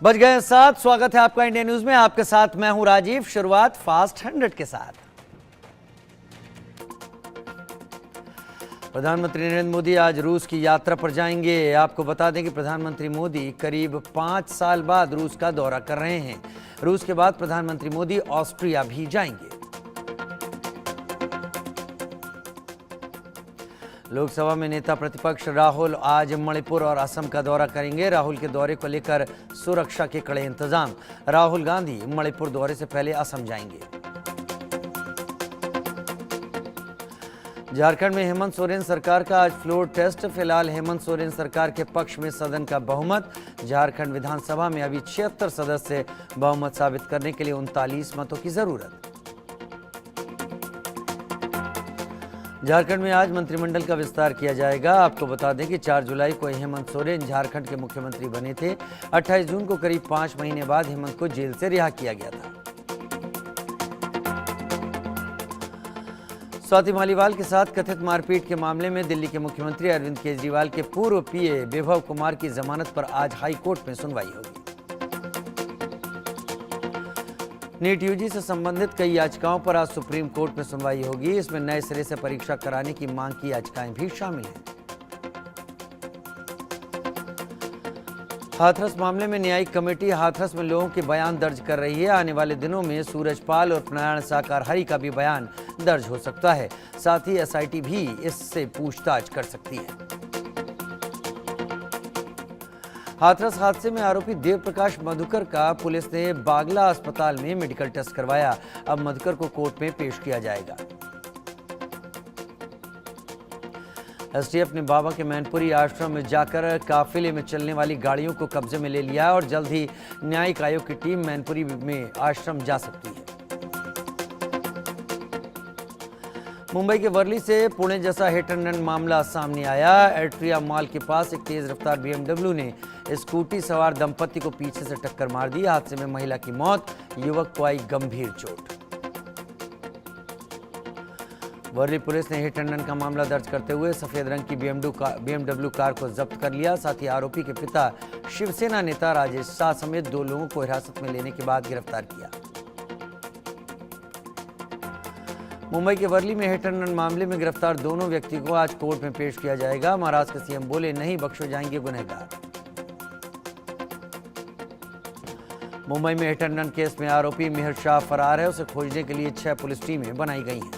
बज गए 7। स्वागत है आपका इंडिया न्यूज में। आपके साथ मैं हूं राजीव। शुरुआत फास्ट 100 के साथ। प्रधानमंत्री नरेंद्र मोदी आज रूस की यात्रा पर जाएंगे। आपको बता दें कि प्रधानमंत्री मोदी करीब 5 साल बाद रूस का दौरा कर रहे हैं। रूस के बाद प्रधानमंत्री मोदी ऑस्ट्रिया भी जाएंगे। लोकसभा में नेता प्रतिपक्ष राहुल आज मणिपुर और असम का दौरा करेंगे। राहुल के दौरे को लेकर सुरक्षा के कड़े इंतजाम। राहुल गांधी मणिपुर दौरे से पहले असम जाएंगे। झारखंड में हेमंत सोरेन सरकार का आज फ्लोर टेस्ट। फिलहाल हेमंत सोरेन सरकार के पक्ष में सदन का बहुमत। झारखंड विधानसभा में अभी 76 सदस्य बहुमत साबित करने के लिए 39 मतों की जरूरत। झारखंड में आज मंत्रिमंडल का विस्तार किया जाएगा। आपको बता दें कि 4 जुलाई को हेमंत सोरेन झारखंड के मुख्यमंत्री बने थे। 28 जून को करीब 5 महीने बाद हेमंत को जेल से रिहा किया गया था। स्वाति मालीवाल के साथ कथित मारपीट के मामले में दिल्ली के मुख्यमंत्री अरविंद केजरीवाल के पूर्व पीए विभव कुमार की जमानत पर आज हाई कोर्ट में सुनवाई होगी। नीट यूजी से संबंधित कई याचिकाओं पर आज सुप्रीम कोर्ट में सुनवाई होगी। इसमें नए सिरे से परीक्षा कराने की मांग की याचिकाएं भी शामिल हैं। हाथरस मामले में न्यायिक कमेटी हाथरस में लोगों के बयान दर्ज कर रही है। आने वाले दिनों में सूरजपाल और नारायण साकारहरी का भी बयान दर्ज हो सकता है। साथ ही एसआईटी भी इससे पूछताछ कर सकती है। हाथरस हादसे में आरोपी देव प्रकाश मधुकर का पुलिस ने बागला अस्पताल में मेडिकल टेस्ट करवाया। अब मधुकर को कोर्ट में पेश किया जाएगा। एसटीएफ ने बाबा के मैनपुरी आश्रम में जाकर काफिले में चलने वाली गाड़ियों को कब्जे में ले लिया और जल्द ही न्यायिक आयोग की टीम मैनपुरी में आश्रम जा सकती है। मुंबई के वर्ली से पुणे जैसा हिट एंड रन मामला सामने आया। एट्रिया मॉल के पास एक तेज रफ्तार बीएमडब्ल्यू ने स्कूटी सवार दंपति को पीछे से टक्कर मार दी। हादसे में महिला की मौत, युवक को आई गंभीर चोट। वर्ली पुलिस ने हिट एंड रन का मामला दर्ज करते हुए सफेद रंग की बीएमडब्ल्यू कार को जब्त कर लिया। साथ ही आरोपी के पिता शिवसेना नेता राजेश शाह समेत 2 लोगों को हिरासत में लेने के बाद गिरफ्तार किया। मुंबई के वर्ली में हिट एंड रन मामले में गिरफ्तार दोनों व्यक्ति को आज कोर्ट में पेश किया जाएगा। महाराष्ट्र के सीएम बोले, नहीं बख्शे जाएंगे गुनहगार। मुंबई में हिट एंड रन केस में आरोपी मेहर शाह फरार है। उसे खोजने के लिए 6 पुलिस टीमें बनाई गई हैं।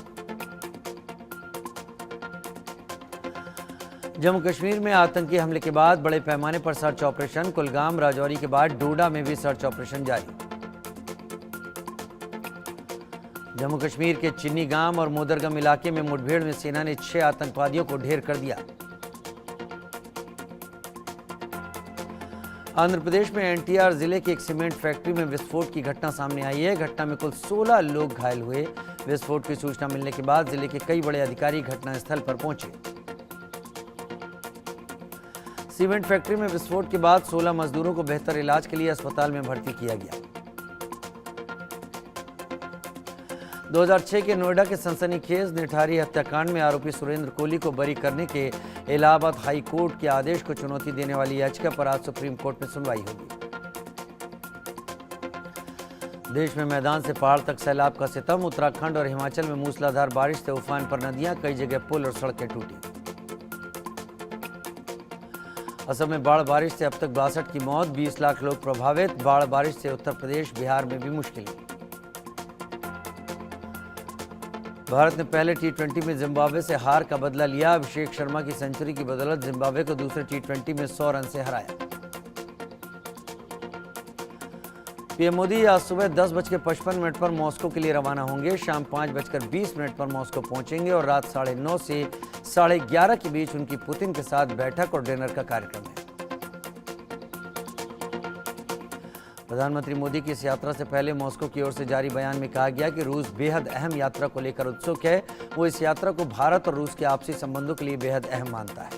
जम्मू कश्मीर में आतंकी हमले के बाद बड़े पैमाने पर सर्च ऑपरेशन। कुलगाम, राजौरी के बाद डोडा में भी सर्च ऑपरेशन जारी। जम्मू कश्मीर के चिन्नी गांव और मोदरगम इलाके में मुठभेड़ में सेना ने 6 आतंकवादियों को ढेर कर दिया। आंध्र प्रदेश में एनटीआर जिले की एक सीमेंट फैक्ट्री में विस्फोट की घटना सामने आई है। घटना में कुल 16 लोग घायल हुए। विस्फोट की सूचना मिलने के बाद जिले के कई बड़े अधिकारी घटनास्थल पर पहुंचे। सीमेंट फैक्ट्री में विस्फोट के बाद 16 मजदूरों को बेहतर इलाज के लिए अस्पताल में भर्ती किया गया। 2006 के नोएडा के सनसनीखेज निठारी हत्याकांड में आरोपी सुरेंद्र कोहली को बरी करने के इलाहाबाद हाई कोर्ट के आदेश को चुनौती देने वाली याचिका पर आज सुप्रीम कोर्ट में सुनवाई होगी। देश में मैदान से पहाड़ तक सैलाब का सितम। उत्तराखंड और हिमाचल में मूसलाधार बारिश से उफान पर नदियां, कई जगह पुल और सड़कें टूटी। असम में बाढ़ बारिश से अब तक 62 की मौत, 20 लाख लोग प्रभावित। बाढ़ बारिश से उत्तर प्रदेश, बिहार में भी मुश्किल। भारत ने पहले टी20 में जिम्बाब्वे से हार का बदला लिया। अभिषेक शर्मा की सेंचुरी की बदौलत जिम्बाब्वे को दूसरे टी20 में 100 रन से हराया। पीएम मोदी आज सुबह 10:55 पर मॉस्को के लिए रवाना होंगे। शाम 5:20 पर मॉस्को पहुंचेंगे और रात 9:30 से 11:30 के बीच उनकी पुतिन के साथ बैठक और डिनर का कार्यक्रम है। प्रधानमंत्री मोदी की इस यात्रा से पहले मॉस्को की ओर से जारी बयान में कहा गया कि रूस बेहद अहम यात्रा को लेकर उत्सुक है। वो इस यात्रा को भारत और रूस के आपसी संबंधों के लिए बेहद अहम मानता है।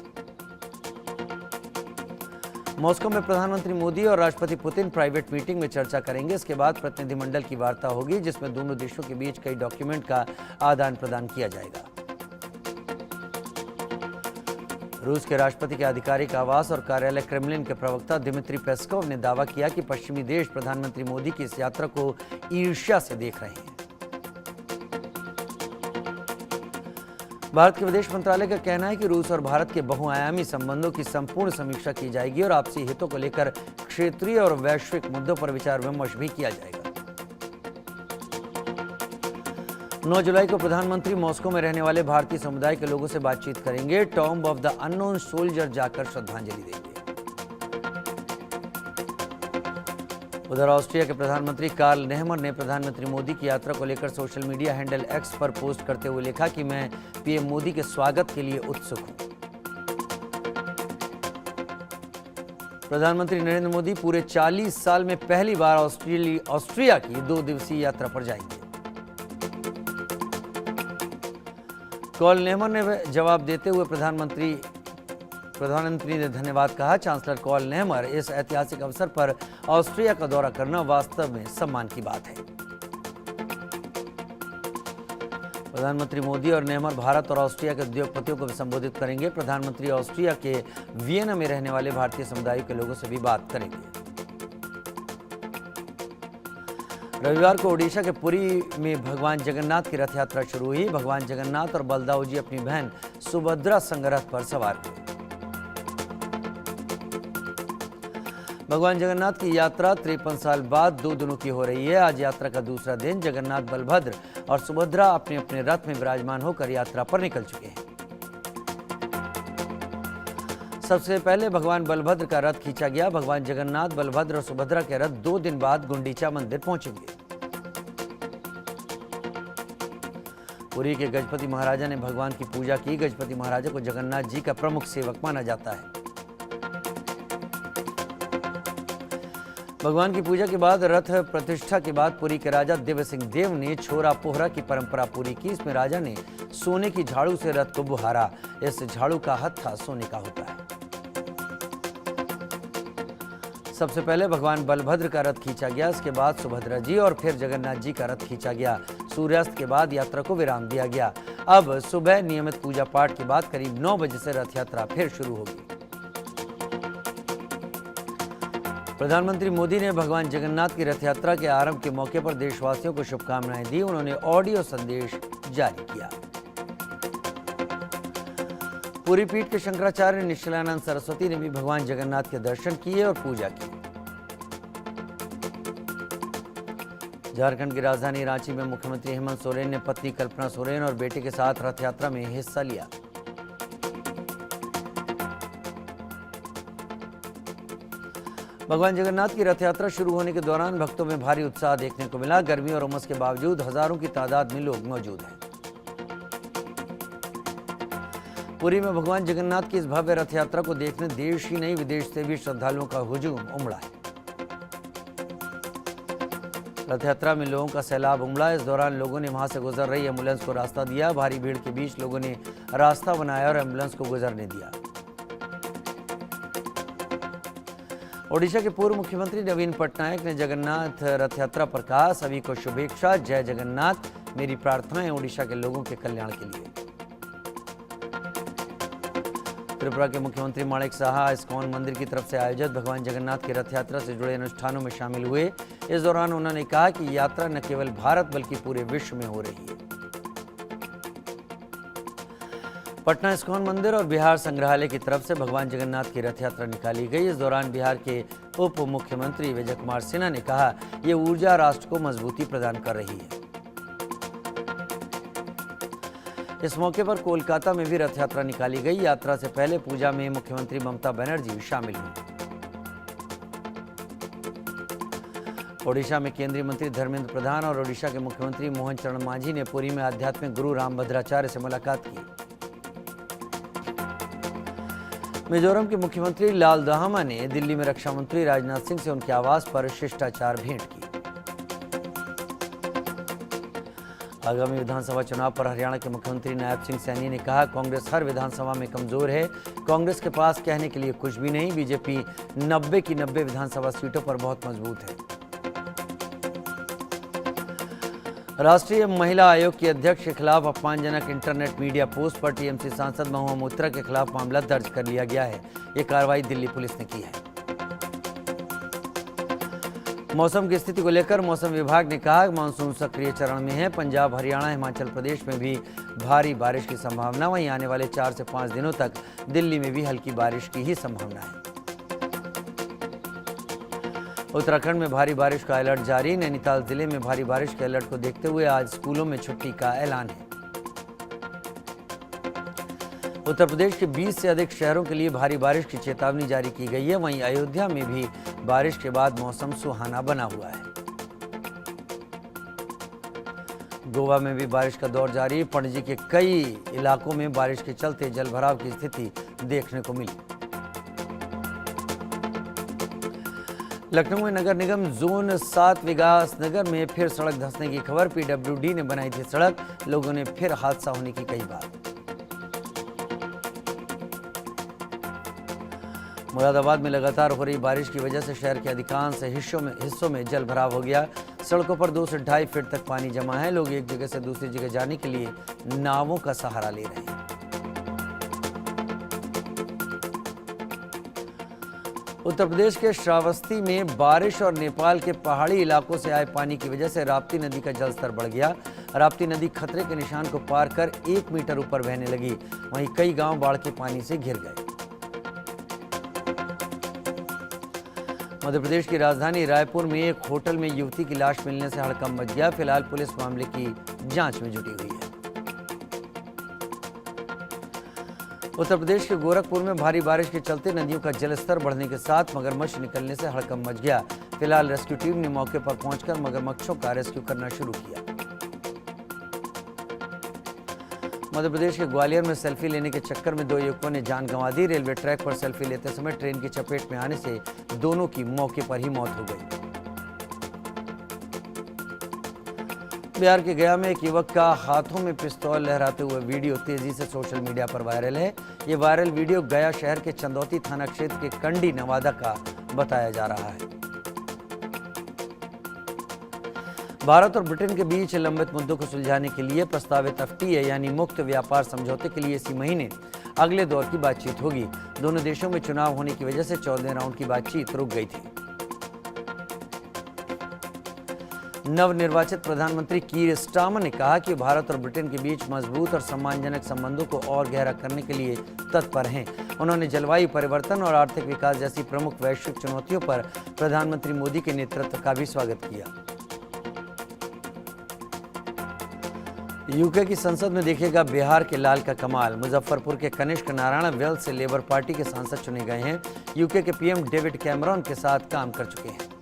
मॉस्को में प्रधानमंत्री मोदी और राष्ट्रपति पुतिन प्राइवेट मीटिंग में चर्चा करेंगे। इसके बाद प्रतिनिधिमंडल की वार्ता होगी, जिसमें दोनों देशों के बीच कई डॉक्यूमेंट का आदान प्रदान किया जाएगा। रूस के राष्ट्रपति के आधिकारिक आवास और कार्यालय क्रेमलिन के प्रवक्ता दिमित्री पेस्कोव ने दावा किया कि पश्चिमी देश प्रधानमंत्री मोदी की इस यात्रा को ईर्ष्या से देख रहे हैं। भारत के विदेश मंत्रालय का कहना है कि रूस और भारत के बहुआयामी संबंधों की संपूर्ण समीक्षा की जाएगी और आपसी हितों को लेकर क्षेत्रीय और वैश्विक मुद्दों पर विचार विमर्श भी किया जाएगा। 9 जुलाई को प्रधानमंत्री मॉस्को में रहने वाले भारतीय समुदाय के लोगों से बातचीत करेंगे। Tomb of the unknown soldier जाकर श्रद्धांजलि देंगे। उधर ऑस्ट्रिया के प्रधानमंत्री कार्ल नेहमर ने प्रधानमंत्री मोदी की यात्रा को लेकर सोशल मीडिया हैंडल एक्स पर पोस्ट करते हुए लिखा कि मैं पीएम मोदी के स्वागत के लिए उत्सुक हूं। प्रधानमंत्री नरेंद्र मोदी पूरे 40 साल में पहली बार ऑस्ट्रिया की 2 दिवसीय यात्रा पर जाएंगे। कार्ल नेहमर ने जवाब देते हुए प्रधानमंत्री ने धन्यवाद कहा। चांसलर कार्ल नेहमर, इस ऐतिहासिक अवसर पर ऑस्ट्रिया का दौरा करना वास्तव में सम्मान की बात है। प्रधानमंत्री मोदी और नेहमर भारत और ऑस्ट्रिया के उद्योगपतियों को भी संबोधित करेंगे। प्रधानमंत्री ऑस्ट्रिया के वियना में रहने वाले भारतीय समुदाय के लोगों से भी बात करेंगे। रविवार को ओडिशा के पुरी में भगवान जगन्नाथ की रथ यात्रा शुरू हुई। भगवान जगन्नाथ और बलदाऊ जी अपनी बहन सुभद्रा संग रथ पर सवार हुए। भगवान जगन्नाथ की यात्रा 53 साल बाद 2 दिनों की हो रही है। आज यात्रा का दूसरा दिन। जगन्नाथ, बलभद्र और सुभद्रा अपने अपने रथ में विराजमान होकर यात्रा पर निकल चुके हैं। सबसे पहले भगवान बलभद्र का रथ खींचा गया। भगवान जगन्नाथ, बलभद्र और सुभद्रा के रथ 2 दिन बाद गुंडीचा मंदिर पहुंचेंगे। पुरी के गजपति महाराजा ने भगवान की पूजा की। गजपति महाराजा को जगन्नाथ जी का प्रमुख सेवक माना जाता है। भगवान की पूजा के बाद रथ प्रतिष्ठा के बाद पुरी के राजा दिव्य सिंह देव ने छोरा पोहरा की परंपरा पूरी की। इसमें राजा ने सोने की झाड़ू से रथ को बुहारा। इस झाड़ू का हत्था सोने का होता है। सबसे पहले भगवान बलभद्र का रथ खींचा गया। इसके बाद सुभद्रा जी और फिर जगन्नाथ जी का रथ खींचा गया। सूर्यास्त के बाद यात्रा को विराम दिया गया। अब सुबह नियमित पूजा पाठ के बाद करीब 9 बजे से रथ यात्रा फिर शुरू होगी। प्रधानमंत्री मोदी ने भगवान जगन्नाथ की रथ यात्रा के आरंभ के मौके पर देशवासियों को शुभकामनाएं दी। उन्होंने ऑडियो संदेश जारी किया। पुरी पीठ के शंकराचार्य निश्चलानंद सरस्वती ने भी भगवान जगन्नाथ के दर्शन किए और पूजा की। झारखंड की राजधानी रांची में मुख्यमंत्री हेमंत सोरेन ने पत्नी कल्पना सोरेन और बेटे के साथ रथ यात्रा में हिस्सा लिया। भगवान जगन्नाथ की रथ यात्रा शुरू होने के दौरान भक्तों में भारी उत्साह देखने को मिला। गर्मी और उमस के बावजूद हजारों की तादाद में लोग मौजूद हैं। पुरी में भगवान जगन्नाथ की इस भव्य रथ यात्रा को देखने देश ही नहीं विदेश से भी श्रद्धालुओं का हुजूम उमड़ा है। रथ यात्रा में लोगों का सैलाब उमड़ा। इस दौरान लोगों ने वहां से गुजर रही एम्बुलेंस को रास्ता दिया। भारी भीड़ के बीच लोगों ने रास्ता बनाया और एम्बुलेंस को गुजरने दिया। ओडिशा के पूर्व मुख्यमंत्री नवीन पटनायक ने जगन्नाथ रथ यात्रा पर कहा, सभी को शुभेच्छा। जय जगन्नाथ। मेरी प्रार्थनाएं ओडिशा के लोगों के कल्याण के लिए। त्रिपुरा के मुख्यमंत्री माणिक साहा इस्कॉन मंदिर की तरफ से आयोजित भगवान जगन्नाथ की रथ यात्रा से जुड़े अनुष्ठानों में शामिल हुए। इस दौरान उन्होंने कहा कि यात्रा न केवल भारत बल्कि पूरे विश्व में हो रही है। पटना इस्कॉन मंदिर और बिहार संग्रहालय की तरफ से भगवान जगन्नाथ की रथ यात्रा निकाली गई। इस दौरान बिहार के उप मुख्यमंत्री विजय कुमार सिन्हा ने कहा, ये ऊर्जा राष्ट्र को मजबूती प्रदान कर रही है। इस मौके पर कोलकाता में भी रथ यात्रा निकाली गई। यात्रा से पहले पूजा में मुख्यमंत्री ममता बनर्जी शामिल हुई। ओडिशा में केंद्रीय मंत्री धर्मेंद्र प्रधान और ओडिशा के मुख्यमंत्री मोहन चरण मांझी ने पुरी में आध्यात्मिक गुरु रामभद्राचार्य से मुलाकात की। मिजोरम के मुख्यमंत्री लाल दहामा ने दिल्ली में रक्षा मंत्री राजनाथ सिंह से उनके आवास पर शिष्टाचार भेंट की। आगामी विधानसभा चुनाव पर हरियाणा के मुख्यमंत्री नायब सिंह सैनी ने कहा, कांग्रेस हर विधानसभा में कमजोर है। कांग्रेस के पास कहने के लिए कुछ भी नहीं। बीजेपी 90 की 90 विधानसभा सीटों पर बहुत मजबूत है। राष्ट्रीय महिला आयोग की अध्यक्ष के खिलाफ अपमानजनक इंटरनेट मीडिया पोस्ट पर टीएमसी सांसद महुआ मोइत्रा के खिलाफ मामला दर्ज कर लिया गया है। ये कार्रवाई दिल्ली पुलिस ने की है। मौसम की स्थिति को लेकर मौसम विभाग ने कहा कि मानसून सक्रिय चरण में है। पंजाब, हरियाणा, हिमाचल प्रदेश में भी भारी बारिश की संभावना। वहीं आने वाले 4 से 5 दिनों तक दिल्ली में भी हल्की बारिश की ही संभावना है। उत्तराखंड में भारी बारिश का अलर्ट जारी। नैनीताल जिले में भारी बारिश के अलर्ट को देखते हुए आज स्कूलों में छुट्टी का ऐलान है। उत्तर प्रदेश के 20 से अधिक शहरों के लिए भारी बारिश की चेतावनी जारी की गई है। वहीं अयोध्या में भी बारिश के बाद मौसम सुहाना बना हुआ है। गोवा में भी बारिश का दौर जारी। पणजी के कई इलाकों में बारिश के चलते जलभराव की स्थिति देखने को मिली। लखनऊ में नगर निगम जोन 7 विकास नगर में फिर सड़क धंसने की खबर। पीडब्ल्यूडी ने बनाई थी सड़क, लोगों ने फिर हादसा होने की कही बात। मुरादाबाद में लगातार हो रही बारिश की वजह से शहर के अधिकांश हिस्सों में जलभराव हो गया। सड़कों पर 2 से 2.5 फीट तक पानी जमा है। लोग एक जगह से दूसरी जगह जाने के लिए नावों का सहारा ले रहे हैं। उत्तर प्रदेश के श्रावस्ती में बारिश और नेपाल के पहाड़ी इलाकों से आए पानी की वजह से राप्ती नदी का जलस्तर बढ़ गया। राप्ती नदी खतरे के निशान को पार कर 1 मीटर ऊपर बहने लगी। वहीं कई गांव बाढ़ के पानी से घिर गए। मध्य प्रदेश की राजधानी रायपुर में एक होटल में युवती की लाश मिलने से हड़कंप मच गया। फिलहाल पुलिस मामले की जांच में जुटी हुई है। उत्तर प्रदेश के गोरखपुर में भारी बारिश के चलते नदियों का जलस्तर बढ़ने के साथ मगरमच्छ निकलने से हड़कंप मच गया। फिलहाल रेस्क्यू टीम ने मौके पर पहुंचकर मगरमच्छों का रेस्क्यू करना शुरू किया। मध्य प्रदेश के ग्वालियर में सेल्फी लेने के चक्कर में 2 युवकों ने जान गंवा दी। रेलवे ट्रैक पर सेल्फी लेते समय ट्रेन की चपेट में आने से दोनों की मौके पर ही मौत हो गई। बिहार के गया में एक युवक का हाथों में पिस्तौल लहराते हुए वीडियो तेजी से सोशल मीडिया पर वायरल है। ये वायरल वीडियो गया शहर के चंदौती थाना क्षेत्र के कंडी नवादा का बताया जा रहा है। भारत और ब्रिटेन के बीच लंबित मुद्दों को सुलझाने के लिए प्रस्तावित एफटीए यानी मुक्त व्यापार समझौते के लिए इसी महीने अगले दौर की बातचीत होगी। दोनों देशों में चुनाव होने की वजह से 14वें राउंड की बातचीत रुक गई थी। नवनिर्वाचित प्रधानमंत्री कीर स्टारमर ने कहा कि भारत और ब्रिटेन के बीच मजबूत और सम्मानजनक संबंधों को और गहरा करने के लिए तत्पर हैं। उन्होंने जलवायु परिवर्तन और आर्थिक विकास जैसी प्रमुख वैश्विक चुनौतियों पर प्रधानमंत्री मोदी के नेतृत्व का भी स्वागत किया। यूके की संसद में देखेगा बिहार के लाल का कमाल। मुजफ्फरपुर के कनिष्क नारायण वेल्स से लेबर पार्टी के सांसद चुने गए हैं। यूके के पीएम डेविड कैमरॉन के साथ काम कर चुके हैं।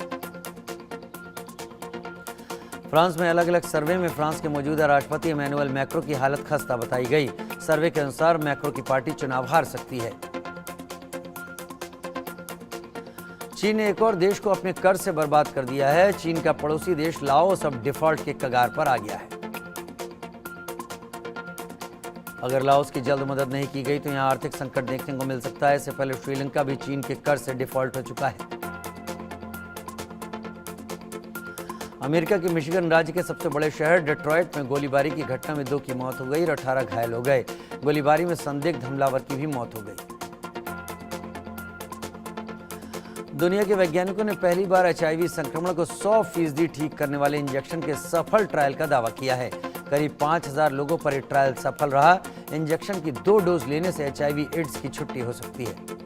फ्रांस में अलग अलग सर्वे में फ्रांस के मौजूदा राष्ट्रपति इमैनुअल मैक्रों की हालत खस्ता बताई गई। सर्वे के अनुसार मैक्रों की पार्टी चुनाव हार सकती है। चीन ने एक और देश को अपने कर्ज से बर्बाद कर दिया है। चीन का पड़ोसी देश लाओस अब डिफॉल्ट के कगार पर आ गया है। अगर लाओस की जल्द मदद नहीं की गई तो यहां आर्थिक संकट देखने को मिल सकता है। इससे पहले श्रीलंका भी चीन के कर्ज से डिफॉल्ट हो चुका है। अमेरिका के मिशिगन राज्य के सबसे बड़े शहर डेट्रॉयट में गोलीबारी की घटना में 2 की मौत हो गई और 18 घायल हो गए। गोलीबारी में संदिग्ध हमलावर की भी मौत हो गई। दुनिया के वैज्ञानिकों ने पहली बार एचआईवी संक्रमण को 100% ठीक करने वाले इंजेक्शन के सफल ट्रायल का दावा किया है। करीब 5000 लोगों पर यह ट्रायल सफल रहा। इंजेक्शन की 2 डोज लेने से एचआईवी एड्स की छुट्टी हो सकती है।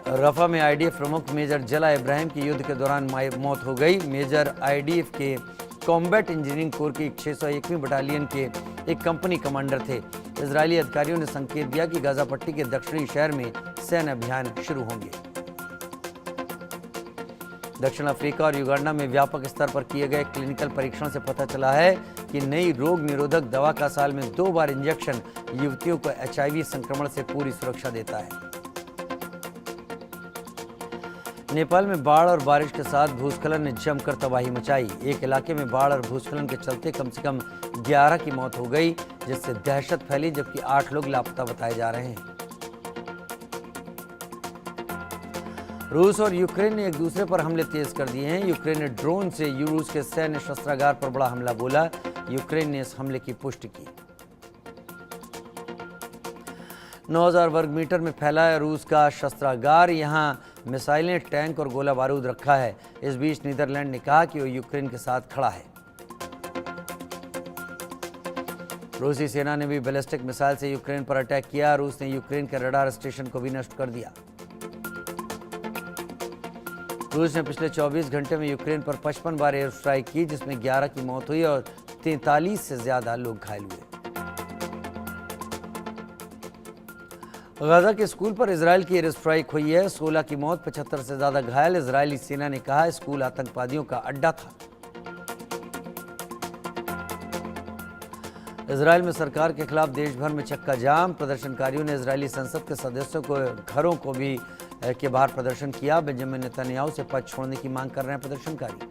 रफा में आईडीएफ प्रमुख मेजर जला इब्राहिम की युद्ध के दौरान मौत हो गई। मेजर आईडीएफ के कॉम्बैट इंजीनियरिंग कोर की 601वीं बटालियन के एक कंपनी कमांडर थे। इजरायली अधिकारियों ने संकेत दिया कि गाजा पट्टी के दक्षिणी शहर में सैन्य अभियान शुरू होंगे। दक्षिण अफ्रीका और युगांडा में व्यापक स्तर पर किए गए क्लिनिकल परीक्षण से पता चला है कि नई रोग निरोधक दवा का साल में 2 बार इंजेक्शन युवतियों को एचआईवी संक्रमण से पूरी सुरक्षा देता है। नेपाल में बाढ़ और बारिश के साथ भूस्खलन ने जमकर तबाही मचाई। एक इलाके में बाढ़ और भूस्खलन के चलते कम से कम 11 की मौत हो गई, जिससे दहशत फैली, जबकि 8 लोग लापता बताए जा रहे हैं। रूस और यूक्रेन ने एक दूसरे पर हमले तेज कर दिए हैं। यूक्रेन ने ड्रोन से रूस के सैन्य शस्त्रागार पर बड़ा हमला बोला। यूक्रेन ने इस हमले की पुष्टि की। 9000 वर्ग मीटर में फैला है रूस का शस्त्रागार। यहां मिसाइलें, टैंक और गोला बारूद रखा है। इस बीच नीदरलैंड ने कहा कि वो यूक्रेन के साथ खड़ा है। रूसी सेना ने भी बैलिस्टिक मिसाइल से यूक्रेन पर अटैक किया। रूस ने यूक्रेन के रडार स्टेशन को भी नष्ट कर दिया। रूस ने पिछले 24 घंटे में यूक्रेन पर 55 बार एयर स्ट्राइक की, जिसमें 11 की मौत हुई और 43 से ज्यादा लोग घायल हुए। गाजा के स्कूल पर इजरायल की एयर स्ट्राइक हुई है। 16 की मौत, 75 से ज्यादा घायल। इजरायली सेना ने कहा स्कूल आतंकवादियों का अड्डा था। इजरायल में सरकार के खिलाफ देश भर में चक्का जाम। प्रदर्शनकारियों ने इजरायली संसद के सदस्यों को घरों को भी के बाहर प्रदर्शन किया। बेंजामिन नेतन्याहू से पद छोड़ने की मांग कर रहे हैं प्रदर्शनकारी।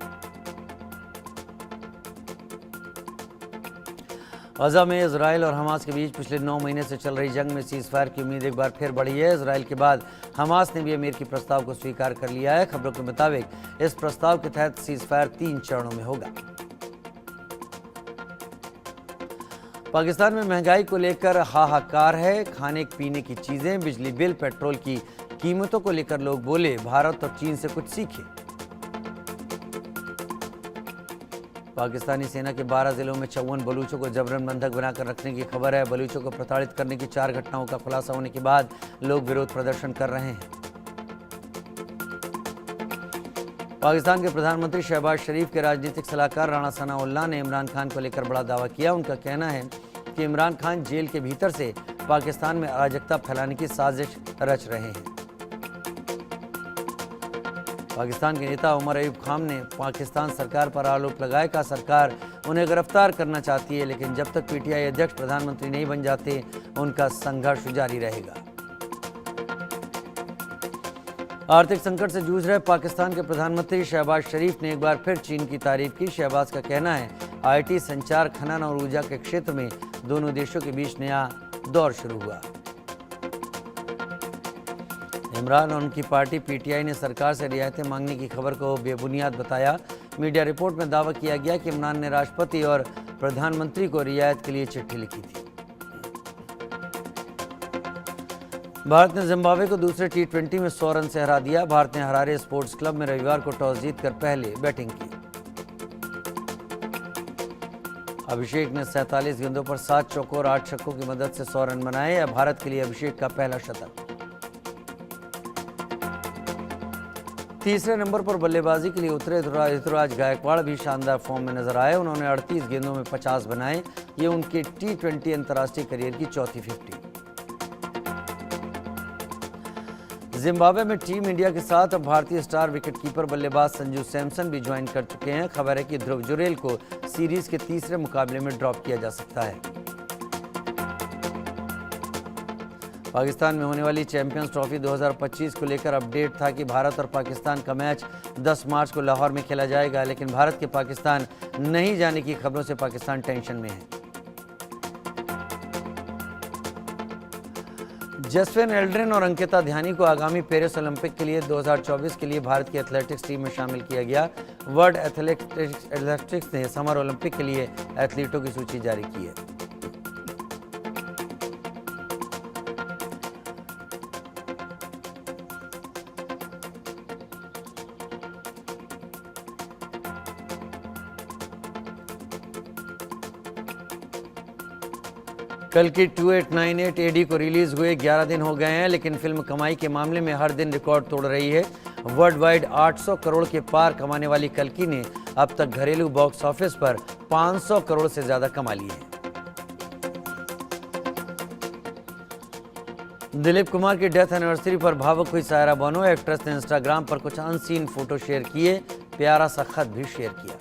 गाजा में इजरायल और हमास के बीच पिछले 9 महीने से चल रही जंग में सीजफायर की उम्मीद एक बार फिर बढ़ी है। इजरायल के बाद हमास ने भी अमीर के प्रस्ताव को स्वीकार कर लिया है। खबरों के मुताबिक इस प्रस्ताव के तहत सीजफायर 3 चरणों में होगा। पाकिस्तान में महंगाई को लेकर हाहाकार है। खाने पीने की चीजें, बिजली बिल, पेट्रोल की कीमतों को लेकर लोग बोले भारत और चीन से कुछ सीखे। पाकिस्तानी सेना के 12 जिलों में 54 बलूचों को जबरन बंधक बनाकर रखने की खबर है। बलूचों को प्रताड़ित करने की 4 घटनाओं का खुलासा होने के बाद लोग विरोध प्रदर्शन कर रहे हैं। पाकिस्तान के प्रधानमंत्री शहबाज शरीफ के राजनीतिक सलाहकार राणा सनाउल्लाह ने इमरान खान को लेकर बड़ा दावा किया। उनका कहना है कि इमरान खान जेल के भीतर से पाकिस्तान में अराजकता फैलाने की साजिश रच रहे हैं। पाकिस्तान के नेता उमर अयूब खान ने पाकिस्तान सरकार पर आरोप लगाया कि सरकार उन्हें गिरफ्तार करना चाहती है, लेकिन जब तक पीटीआई अध्यक्ष प्रधानमंत्री नहीं बन जाते उनका संघर्ष जारी रहेगा। आर्थिक संकट से जूझ रहे पाकिस्तान के प्रधानमंत्री शहबाज शरीफ ने एक बार फिर चीन की तारीफ की। शहबाज का कहना है आईटी, संचार, खनन और ऊर्जा के क्षेत्र में दोनों देशों के बीच नया दौर शुरू हुआ। इमरान और उनकी पार्टी पीटीआई ने सरकार से रियायतें मांगने की खबर को बेबुनियाद बताया। मीडिया रिपोर्ट में दावा किया गया कि इमरान ने राष्ट्रपति और प्रधानमंत्री को रियायत के लिए चिट्ठी लिखी थी। भारत ने जिम्बाब्वे को दूसरे T20 में 100 रन से हरा दिया। भारत ने हरारे स्पोर्ट्स क्लब में रविवार को टॉस जीतकर पहले बैटिंग की। अभिषेक ने 47 गेंदों पर 7 चौकों और 8 छक्कों की मदद से 100 रन बनाए। यह भारत के लिए अभिषेक का पहला शतक। तीसरे नंबर पर बल्लेबाजी के लिए उतरे ऋतुराज गायकवाड़ भी शानदार फॉर्म में नजर आए। उन्होंने 38 गेंदों में 50 बनाए। ये उनके T20 अंतर्राष्ट्रीय करियर की चौथी 50। जिम्बाब्वे में टीम इंडिया के साथ अब भारतीय स्टार विकेटकीपर बल्लेबाज संजू सैमसन भी ज्वाइन कर चुके हैं। खबर है कि ध्रुव जुरेल को सीरीज के तीसरे मुकाबले में ड्रॉप किया जा सकता है। पाकिस्तान में होने वाली चैंपियंस ट्रॉफी 2025 को लेकर अपडेट था कि भारत और पाकिस्तान का मैच 10 मार्च को लाहौर में खेला जाएगा, लेकिन भारत के पाकिस्तान नहीं जाने की खबरों से पाकिस्तान टेंशन में है। जसविन एल्ड्रिन और अंकिता ध्यानी को आगामी पेरिस ओलंपिक के लिए 2024 के लिए भारत की एथलेटिक्स टीम में शामिल किया गया। वर्ल्ड एथलेटिक्स ने समर ओलंपिक के लिए एथलीटों की सूची जारी की है। कल की 2898 एडी को रिलीज हुए 11 दिन हो गए हैं, लेकिन फिल्म कमाई के मामले में हर दिन रिकॉर्ड तोड़ रही है। वर्ल्ड वाइड 800 करोड़ के पार कमाने वाली कल्कि ने अब तक घरेलू बॉक्स ऑफिस पर 500 करोड़ से ज्यादा कमा लिए हैं। दिलीप कुमार की डेथ एनिवर्सरी पर भावुक हुई सायरा बानो। एक्ट्रेस ने इंस्टाग्राम पर कुछ अनसीन फोटो शेयर किए, प्यारा सा खत भी शेयर किया।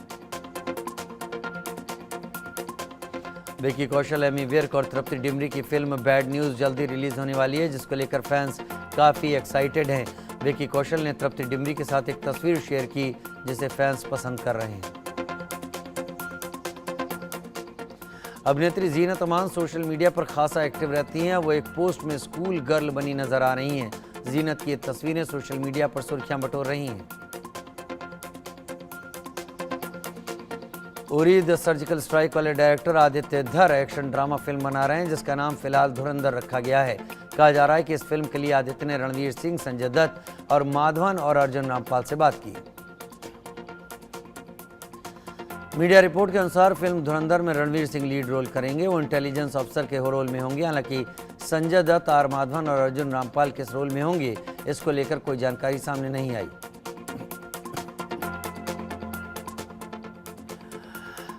विकी कौशल, एमी विर्क और तृप्ति डिमरी की फिल्म बैड न्यूज जल्दी रिलीज होने वाली है, जिसको लेकर फैंस काफी एक्साइटेड हैं। विकी कौशल ने तृप्ति डिमरी के साथ एक तस्वीर शेयर की, जिसे फैंस पसंद कर रहे हैं। अभिनेत्री जीनत अमान सोशल मीडिया पर खासा एक्टिव रहती हैं। वो एक पोस्ट में स्कूल गर्ल बनी नजर आ रही हैं। जीनत की ये तस्वीरें सोशल मीडिया पर सुर्खियां बटोर रही हैं। उरी द सर्जिकल स्ट्राइक वाले डायरेक्टर आदित्य धर एक्शन ड्रामा फिल्म बना रहे हैं, जिसका नाम फिलहाल धुरंधर रखा गया है। कहा जा रहा है कि इस फिल्म के लिए आदित्य ने रणवीर सिंह, संजय दत्त और माधवन और अर्जुन रामपाल से बात की। मीडिया रिपोर्ट के अनुसार फिल्म धुरंधर में रणवीर सिंह लीड रोल करेंगे। वो इंटेलिजेंस ऑफिसर के रोल में होंगे। हालांकि संजय दत्त, आर माधवन और अर्जुन रामपाल किस रोल में होंगे, इसको लेकर कोई जानकारी सामने नहीं आई।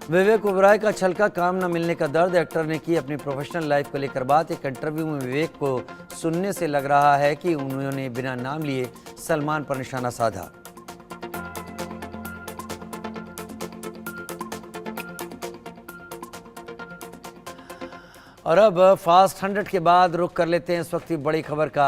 विवेक ओबराय का छलका काम न मिलने का दर्द, एक्टर ने की अपनी प्रोफेशनल लाइफ को लेकर बात। एक इंटरव्यू में विवेक को सुनने से लग रहा है कि उन्होंने बिना नाम लिए सलमान पर निशाना साधा। और अब फास्ट 100 के बाद रुख कर लेते हैं इस वक्त की बड़ी खबर का।